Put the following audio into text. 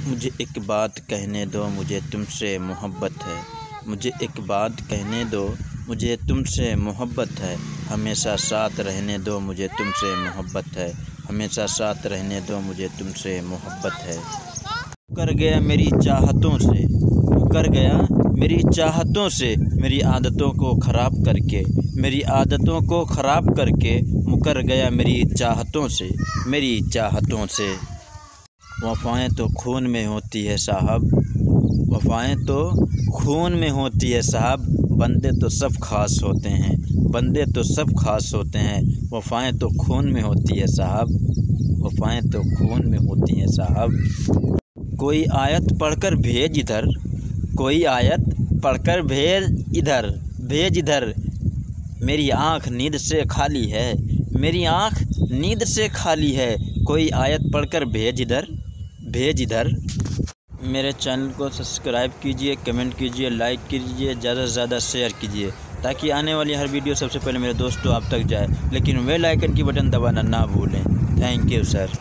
मुझे एक बात कहने दो, मुझे तुमसे मोहब्बत है। मुझे एक बात कहने दो, मुझे तुमसे मोहब्बत है। हमेशा साथ रहने दो, मुझे तुमसे मोहब्बत है। हमेशा साथ रहने दो, मुझे तुमसे मोहब्बत है। मुकर गया मेरी चाहतों से, मुकर गया मेरी चाहतों से, मेरी आदतों को ख़राब करके, मेरी आदतों को ख़राब करके मुकर गया मेरी चाहतों से, मेरी चाहतों से। वफ़ाएं तो खून में होती है साहब, वफ़ाएं तो खून में होती है साहब। बंदे तो सब ख़ास होते हैं, बंदे तो सब ख़ास होते हैं। वफ़ाएं तो खून में होती है साहब, वफ़ाएं तो खून में होती हैं साहब। कोई आयत पढ़कर भेज इधर, कोई आयत पढ़कर भेज इधर, भेज इधर। मेरी आँख नींद से खाली है, मेरी आँख नींद से खाली है। कोई आयत पढ़कर भेज इधर, भेज इधर। मेरे चैनल को सब्सक्राइब कीजिए, कमेंट कीजिए, लाइक कीजिए, ज़्यादा से ज़्यादा शेयर कीजिए, ताकि आने वाली हर वीडियो सबसे पहले मेरे दोस्तों आप तक जाए। लेकिन बेल आइकन की बटन दबाना ना भूलें। Thank you sir.